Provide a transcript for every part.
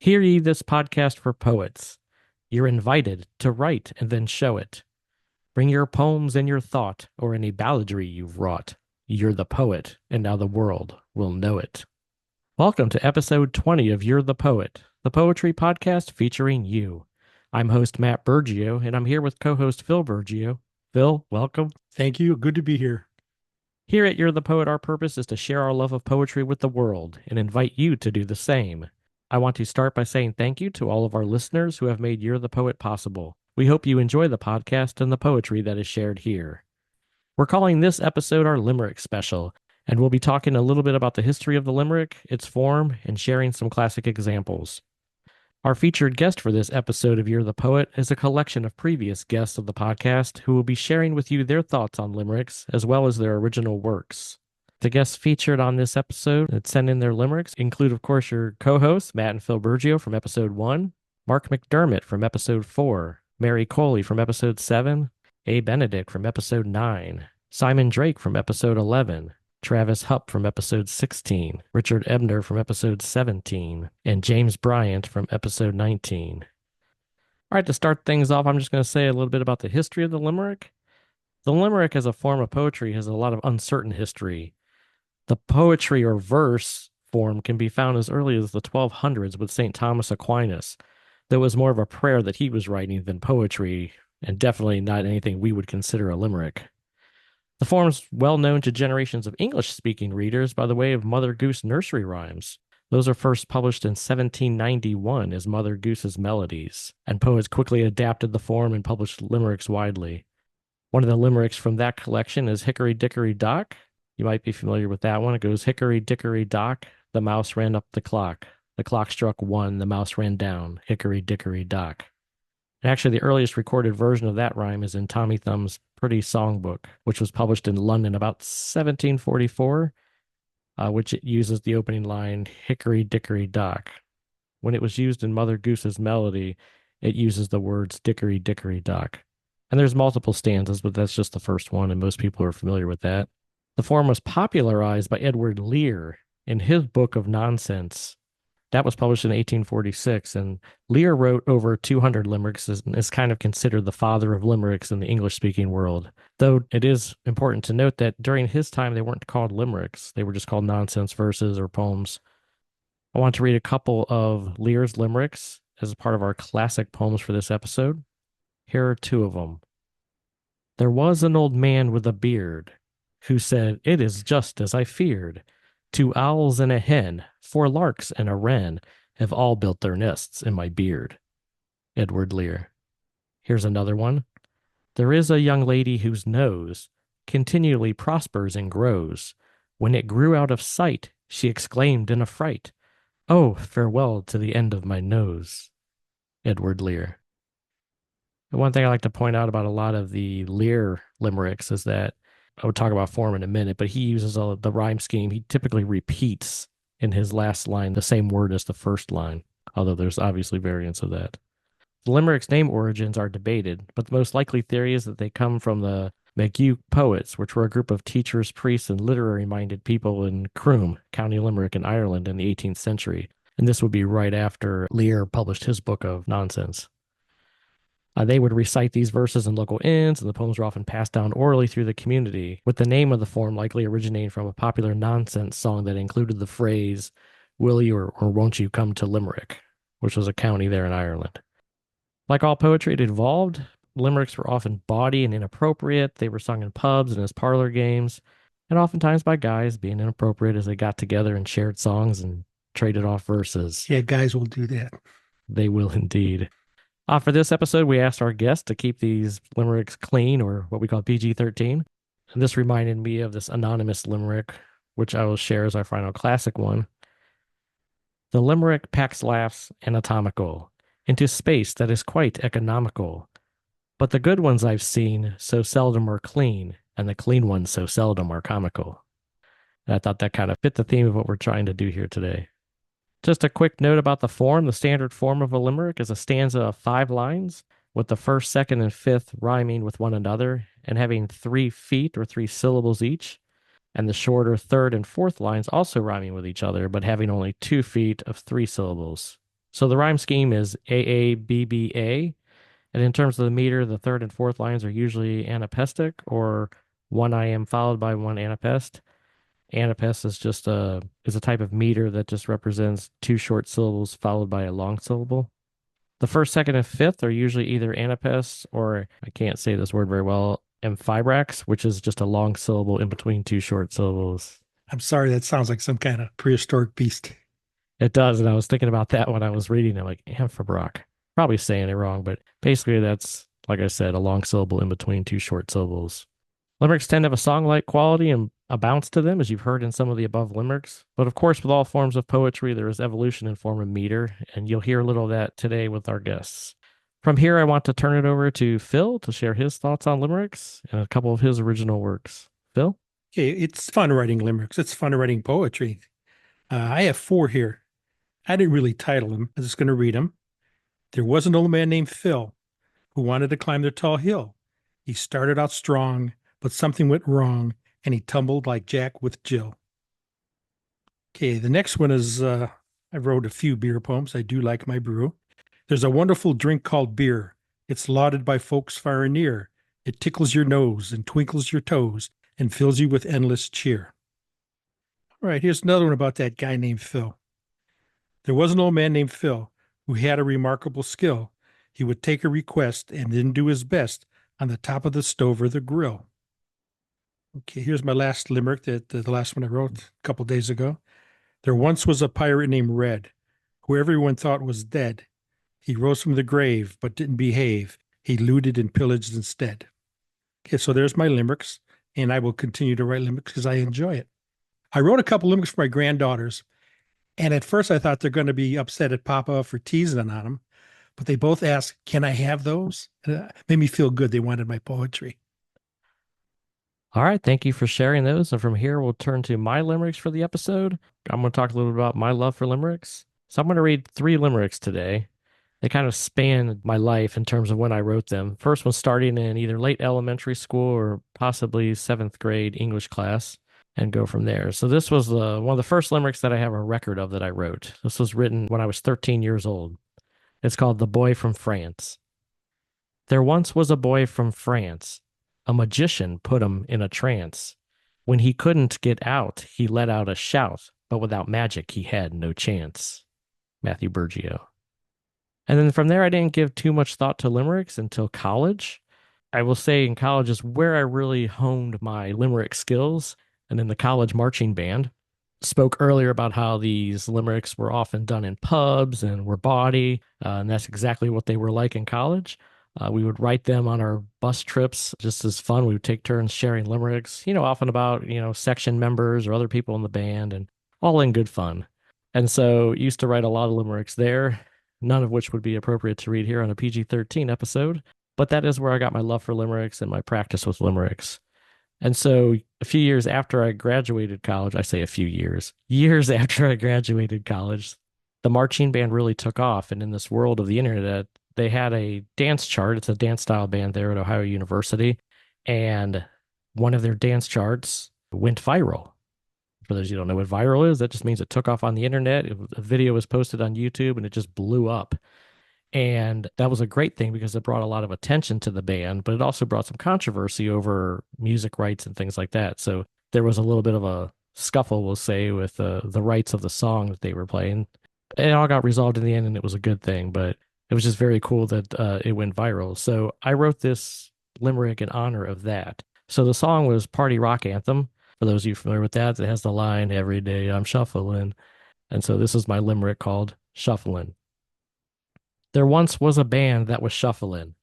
Hear ye this podcast for poets. You're invited to write and then show it. Bring your poems and your thought, or any balladry you've wrought. You're the poet, and now the world will know it. Welcome to episode 20 of You're the Poet, the poetry podcast featuring you. I'm host Matt Burgio, and I'm here with co-host Phil Burgio. Phil, welcome. Thank you. Good to be here. Here at You're the Poet, our purpose is to share our love of poetry with the world and invite you to do the same. I want to start by saying thank you to all of our listeners who have made You're the Poet possible. We hope you enjoy the podcast and the poetry that is shared here. We're calling this episode our Limerick Special, and we'll be talking a little bit about the history of the limerick, its form, and sharing some classic examples. Our featured guest for this episode of You're the Poet is a collection of previous guests of the podcast who will be sharing with you their thoughts on limericks as well as their original works. The guests featured on this episode that send in their limericks include, of course, your co-hosts, Matt and Phil Burgio from episode 1, Mark McDermott from episode 4, Mary Coley from episode 7, A. Benedict from episode 9, Simon Drake from episode 11, Travis Hupp from episode 16, Richard Ebner from episode 17, and James Bryant from episode 19. All right, to start things off, I'm just going to say a little bit about the history of the limerick. The limerick as a form of poetry has a lot of uncertain history. The poetry or verse form can be found as early as the 1200s with St. Thomas Aquinas. That was more of a prayer that he was writing than poetry, and definitely not anything we would consider a limerick. The form's well known to generations of English-speaking readers by the way of Mother Goose nursery rhymes. Those are first published in 1791 as Mother Goose's Melodies, and poets quickly adapted the form and published limericks widely. One of the limericks from that collection is Hickory Dickory Dock. You might be familiar with that one. It goes, Hickory Dickory Dock, the mouse ran up the clock. The clock struck 1, the mouse ran down. Hickory Dickory Dock. And actually, the earliest recorded version of that rhyme is in Tommy Thumb's Pretty Songbook, which was published in London about 1744, which it uses the opening line, Hickory Dickory Dock. When it was used in Mother Goose's Melody, it uses the words Dickory Dickory Dock. And there's multiple stanzas, but that's just the first one, and most people are familiar with that. The form was popularized by Edward Lear in his book of nonsense. That was published in 1846, and Lear wrote over 200 limericks and is kind of considered the father of limericks in the English-speaking world. Though it is important to note that during his time, they weren't called limericks. They were just called nonsense verses or poems. I want to read a couple of Lear's limericks as part of our classic poems for this episode. Here are two of them. There was an old man with a beard who said, "It is just as I feared. 2 owls and a hen, 4 larks and a wren have all built their nests in my beard." Edward Lear. Here's another one. There is a young lady whose nose continually prospers and grows. When it grew out of sight, she exclaimed in affright, "Oh, farewell to the end of my nose." Edward Lear. The one thing I like to point out about a lot of the Lear limericks is that I would talk about form in a minute, but he uses the rhyme scheme. He typically repeats in his last line the same word as the first line, although there's obviously variants of that. The limerick's name origins are debated, but the most likely theory is that they come from the McGeoch poets, which were a group of teachers, priests, and literary-minded people in Croom, County Limerick in Ireland in the 18th century. And this would be right after Lear published his book of nonsense. They would recite these verses in local inns, and the poems were often passed down orally through the community, with the name of the form likely originating from a popular nonsense song that included the phrase, "Will you or won't you come to Limerick," which was a county there in Ireland. Like all poetry, it evolved. Limericks were often bawdy and inappropriate. They were sung in pubs and as parlor games, and oftentimes by guys being inappropriate as they got together and shared songs and traded off verses. Yeah, guys will do that. They will indeed. For this episode, we asked our guests to keep these limericks clean, or what we call PG-13. And this reminded me of this anonymous limerick, which I will share as our final classic one. The limerick packs laughs anatomical into space that is quite economical. But the good ones I've seen so seldom are clean, and the clean ones so seldom are comical. And I thought that kind of fit the theme of what we're trying to do here today. Just a quick note about the form. The standard form of a limerick is a stanza of 5 lines, with the first, second, and fifth rhyming with one another and having 3 feet or 3 syllables each, and the shorter third and fourth lines also rhyming with each other, but having only 2 feet of 3 syllables. So the rhyme scheme is AABBA. And in terms of the meter, the third and fourth lines are usually anapestic or one iamb followed by one anapest. Anapest is a type of meter that just represents two short syllables followed by a long syllable. The first, second, and fifth are usually either anapest or I can't say this word very well, amphibrax, which is just a long syllable in between two short syllables. I'm sorry, that sounds like some kind of prehistoric beast. It does, and I was thinking about that when I was reading it, like amphibrac. Probably saying it wrong, but basically that's, like I said, a long syllable in between two short syllables. Limericks tend to have a song-like quality and a bounce to them, as you've heard in some of the above limericks. But of course, with all forms of poetry, there is evolution in form of meter, and you'll hear a little of that today with our guests. From here, I want to turn it over to Phil to share his thoughts on limericks and a couple of his original works. Phil? Okay, it's fun writing limericks. It's fun writing poetry. I have four here. I didn't really title them. I'm just going to read them. There was an old man named Phil who wanted to climb the tall hill. He started out strong, but something went wrong, and he tumbled like Jack with Jill. Okay, the next one is I wrote a few beer poems. I do like my brew. There's a wonderful drink called beer. It's lauded by folks far and near. It tickles your nose and twinkles your toes and fills you with endless cheer. All right, here's another one about that guy named Phil. There was an old man named Phil who had a remarkable skill. He would take a request and then do his best on the top of the stove or the grill. Okay, here's my last limerick, the last one I wrote a couple days ago. There once was a pirate named Red, who everyone thought was dead. He rose from the grave, but didn't behave. He looted and pillaged instead. Okay, so there's my limericks, and I will continue to write limericks because I enjoy it. I wrote a couple limericks for my granddaughters, and at first I thought they're going to be upset at Papa for teasing on them, but they both asked, "Can I have those?" And it made me feel good. They wanted my poetry. All right, thank you for sharing those. And from here, we'll turn to my limericks for the episode. I'm going to talk a little bit about my love for limericks. So I'm going to read three limericks today. They kind of span my life in terms of when I wrote them. First one starting in either late elementary school or possibly seventh grade English class and go from there. So this was one of the first limericks that I have a record of that I wrote. This was written when I was 13 years old. It's called The Boy from France. There once was a boy from France. A magician put him in a trance. When he couldn't get out, he let out a shout, but without magic he had no chance. Matthew Burgio. And then from there, I didn't give too much thought to limericks until college. I will say in college is where I really honed my limerick skills. And in the college marching band, spoke earlier about how these limericks were often done in pubs and were bawdy, and that's exactly what they were like in college. We would write them on our bus trips just as fun. We would take turns sharing limericks, often about, section members or other people in the band and all in good fun. And so used to write a lot of limericks there, none of which would be appropriate to read here on a PG-13 episode. But that is where I got my love for limericks and my practice with limericks. And so a few years after I graduated college, I say a few years after I graduated college, the marching band really took off. And in this world of the internet, they had a dance chart. It's a dance style band there at Ohio University. And one of their dance charts went viral. For those who don't know what viral is, that just means it took off on the internet. A video was posted on YouTube and it just blew up. And that was a great thing because it brought a lot of attention to the band, but it also brought some controversy over music rights and things like that. So there was a little bit of a scuffle, we'll say, with the rights of the song that they were playing. It all got resolved in the end and it was a good thing, but it was just very cool that it went viral. So I wrote this limerick in honor of that. So the song was Party Rock Anthem. For those of you familiar with that, it has the line, "Every day I'm shuffling." And so this is my limerick called Shuffling. There once was a band that was shuffling.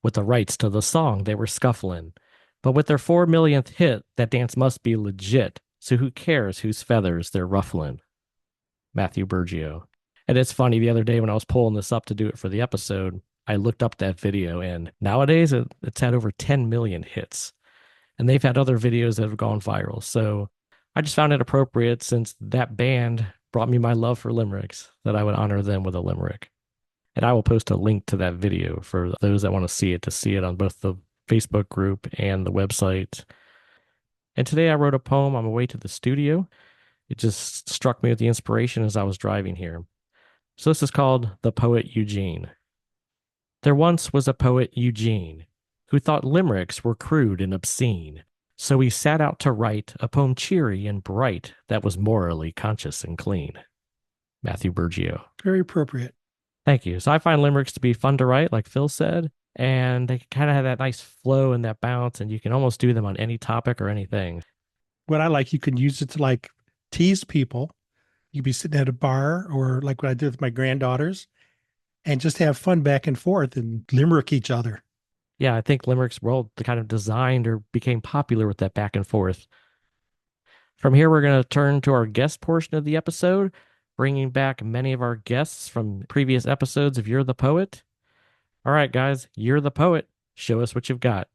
With the rights to the song, they were scuffling. But with their 4 millionth hit, that dance must be legit. So who cares whose feathers they're ruffling? Matthew Burgio. And it's funny, the other day when I was pulling this up to do it for the episode, I looked up that video, and nowadays it's had over 10 million hits. And they've had other videos that have gone viral. So I just found it appropriate, since that band brought me my love for limericks, that I would honor them with a limerick. And I will post a link to that video for those that want to see it on both the Facebook group and the website. And today I wrote a poem on my way to the studio. It just struck me with the inspiration as I was driving here. So this is called The Poet Eugene. There once was a poet Eugene who thought limericks were crude and obscene. So he set out to write a poem cheery and bright that was morally conscious and clean. Matthew Burgio. Very appropriate. Thank you. So I find limericks to be fun to write, like Phil said, and they kind of have that nice flow and that bounce, and you can almost do them on any topic or anything. What I like, you can use it to like tease people. You'd be sitting at a bar or like what I did with my granddaughters and just have fun back and forth and limerick each other. Yeah, I think limericks were all kind of designed or became popular with that back and forth. From here, we're going to turn to our guest portion of the episode, bringing back many of our guests from previous episodes of You're the Poet. All right, guys, You're the Poet. Show us what you've got.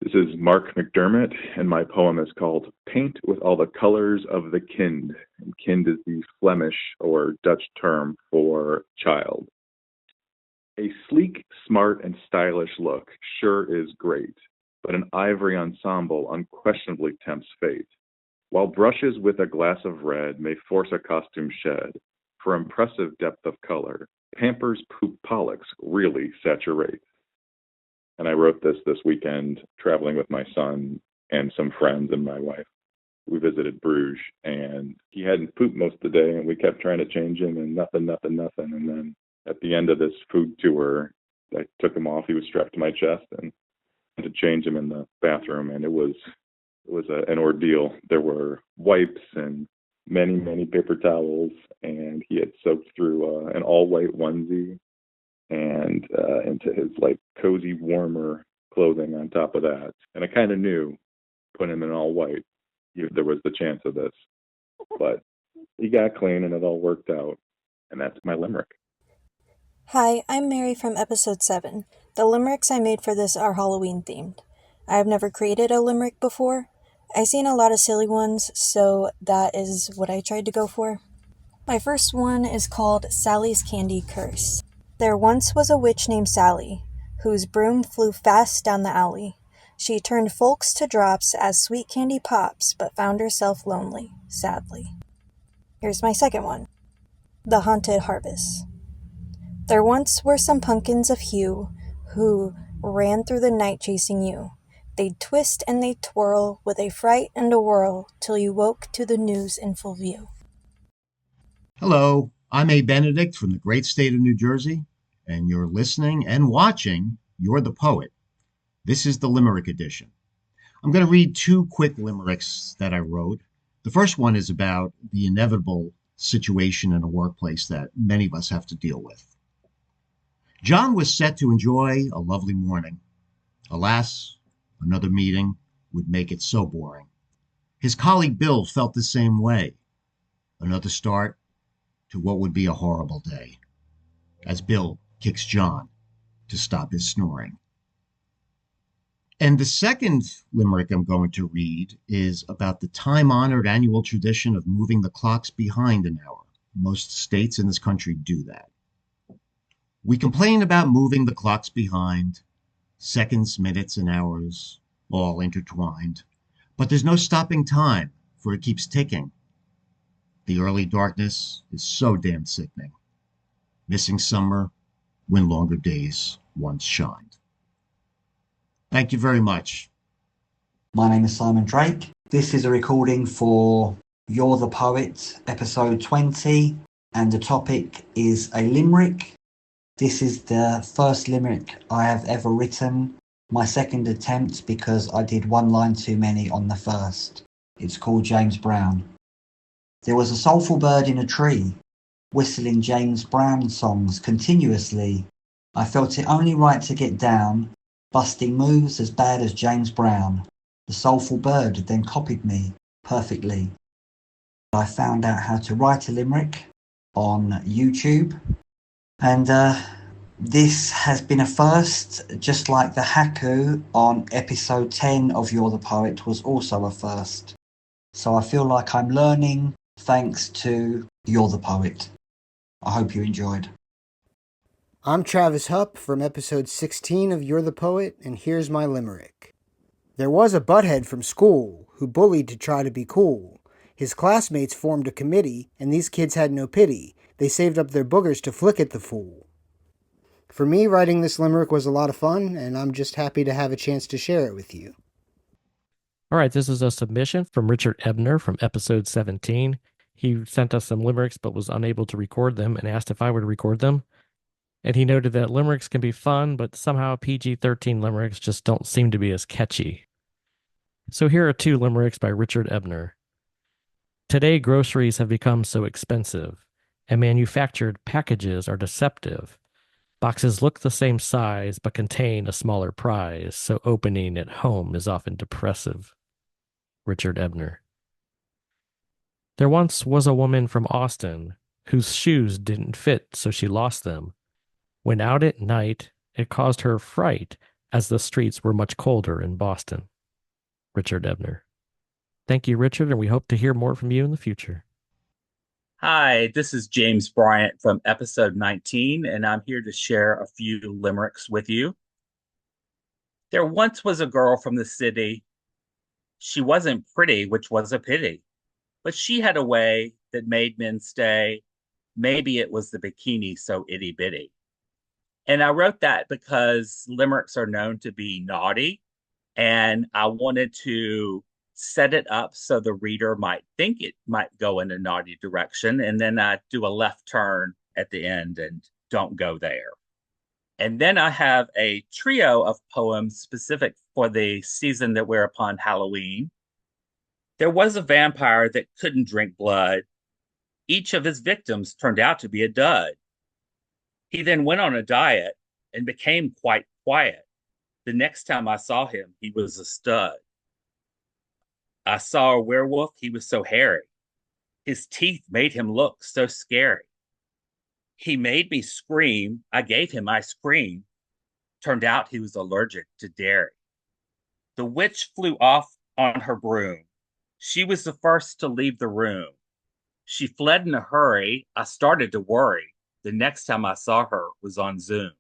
This is Mark McDermott, and my poem is called Paint with All the Colors of the Kind. And kind is the Flemish or Dutch term for child. A sleek, smart, and stylish look sure is great, but an ivory ensemble unquestionably tempts fate. While brushes with a glass of red may force a costume shed, for impressive depth of color, Pampers Poop Pollux really saturate. And I wrote this weekend, traveling with my son and some friends and my wife. We visited Bruges, and he hadn't pooped most of the day, and we kept trying to change him, and nothing. And then at the end of this food tour, I took him off. He was strapped to my chest, and had to change him in the bathroom, and it was an ordeal. There were wipes and many paper towels, and he had soaked through an all-white onesie and into his like cozy warmer clothing on top of that. And I kind of knew, putting him in all white, there was the chance of this, but he got clean and it all worked out. And that's my limerick. Hi, I'm Mary from episode 7. The limericks I made for this are Halloween themed. I have never created a limerick before. I've seen a lot of silly ones, so that is what I tried to go for. My first one is called Sally's Candy Curse. There once was a witch named Sally, whose broom flew fast down the alley. She turned folks to drops as sweet candy pops, but found herself lonely, sadly. Here's my second one. The Haunted Harvest. There once were some pumpkins of hue, who ran through the night chasing you. They'd twist and they'd twirl, with a fright and a whirl, till you woke to the news in full view. Hello, I'm A. Benedict from the great state of New Jersey, and you're listening and watching You're the Poet. This is the Limerick edition. I'm going to read two quick limericks that I wrote. The first one is about the inevitable situation in a workplace that many of us have to deal with. John was set to enjoy a lovely morning. Alas, another meeting would make it so boring. His colleague Bill felt the same way. Another start to what would be a horrible day, as Bill kicks John to stop his snoring. And the second limerick I'm going to read is about the time-honored annual tradition of moving the clocks behind an hour. Most states in this country do that. We complain about moving the clocks behind, seconds, minutes, and hours, all intertwined. But there's no stopping time, for it keeps ticking. The early darkness is so damn sickening. Missing summer when longer days once shined. Thank you very much. My name is Simon Drake. This is a recording for You're the Poet, episode 20, and the topic is a limerick. This is the first limerick I have ever written, my second attempt because I did one line too many on the first. It's called James Brown. There was a soulful bird in a tree, whistling James Brown songs continuously. I felt it only right to get down, busting moves as bad as James Brown. The soulful bird then copied me perfectly. I found out how to write a limerick on YouTube, and this has been a first, just like the haiku on episode 10 of You're the Poet was also a first. So I feel like I'm learning thanks to You're the Poet. I hope you enjoyed. I'm Travis Hupp from episode 16 of You're the Poet, and here's my limerick. There was a butthead from school who bullied to try to be cool. His classmates formed a committee, and these kids had no pity. They saved up their boogers to flick at the fool. For me, writing this limerick was a lot of fun, and I'm just happy to have a chance to share it with you. All right, this is a submission from Richard Ebner from episode 17. He sent us some limericks but was unable to record them and asked if I would record them. And he noted that limericks can be fun, but somehow PG-13 limericks just don't seem to be as catchy. So here are 2 limericks by Richard Ebner. Today, groceries have become so expensive, and manufactured packages are deceptive. Boxes look the same size, but contain a smaller prize, so opening at home is often depressive. Richard Ebner. There once was a woman from Austin whose shoes didn't fit, so she lost them. When out at night, it caused her fright, as the streets were much colder in Boston. Richard Ebner. Thank you, Richard, and we hope to hear more from you in the future. Hi, this is James Bryant from episode 19, and I'm here to share a few limericks with you. There once was a girl from the city. She wasn't pretty, which was a pity, but she had a way that made men stay. Maybe it was the bikini so itty bitty. And I wrote that because limericks are known to be naughty, and I wanted to set it up so the reader might think it might go in a naughty direction, and then I do a left turn at the end and don't go there. And then I have a trio of poems specific for the season that we're upon, Halloween. There was a vampire that couldn't drink blood. Each of his victims turned out to be a dud. He then went on a diet and became quite quiet. The next time I saw him, he was a stud. I saw a werewolf, he was so hairy. His teeth made him look so scary. He made me scream. I gave him ice cream. Turned out he was allergic to dairy. The witch flew off on her broom. She was the first to leave the room. She fled in a hurry. I started to worry. The next time I saw her was on Zoom.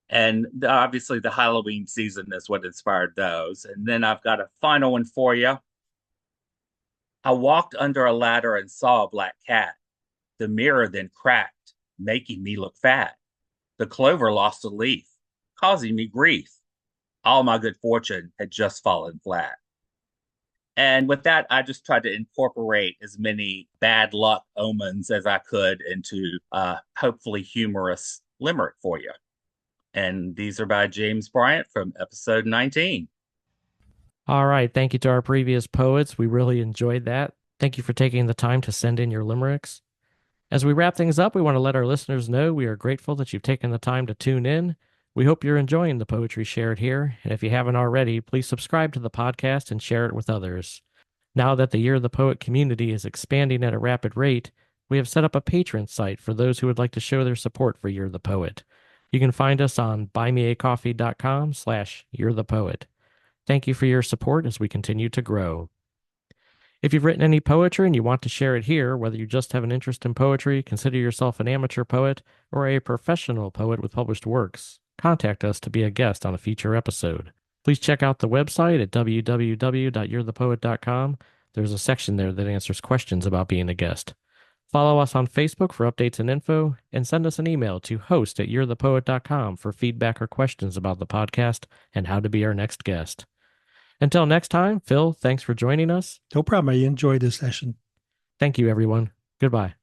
And obviously the Halloween season is what inspired those. And then I've got a final one for you. I walked under a ladder and saw a black cat. The mirror then cracked, making me look fat. The clover lost a leaf, causing me grief. All my good fortune had just fallen flat. And with that, I just tried to incorporate as many bad luck omens as I could into a hopefully humorous limerick for you. And these are by James Bryant from episode 19. All right. Thank you to our previous poets. We really enjoyed that. Thank you for taking the time to send in your limericks. As we wrap things up, we want to let our listeners know we are grateful that you've taken the time to tune in. We hope you're enjoying the poetry shared here. And if you haven't already, please subscribe to the podcast and share it with others. Now that the Year of the Poet community is expanding at a rapid rate, we have set up a patron site for those who would like to show their support for Year of the Poet. You can find us on buymeacoffee.com/yearthepoet. Thank you for your support as we continue to grow. If you've written any poetry and you want to share it here, whether you just have an interest in poetry, consider yourself an amateur poet, or a professional poet with published works, contact us to be a guest on a future episode. Please check out the website at www.you'rethepoet.com. There's a section there that answers questions about being a guest. Follow us on Facebook for updates and info, and send us an email to host@you'rethepoet.com for feedback or questions about the podcast and how to be our next guest. Until next time, Phil, thanks for joining us. No problem. I enjoyed this session. Thank you, everyone. Goodbye.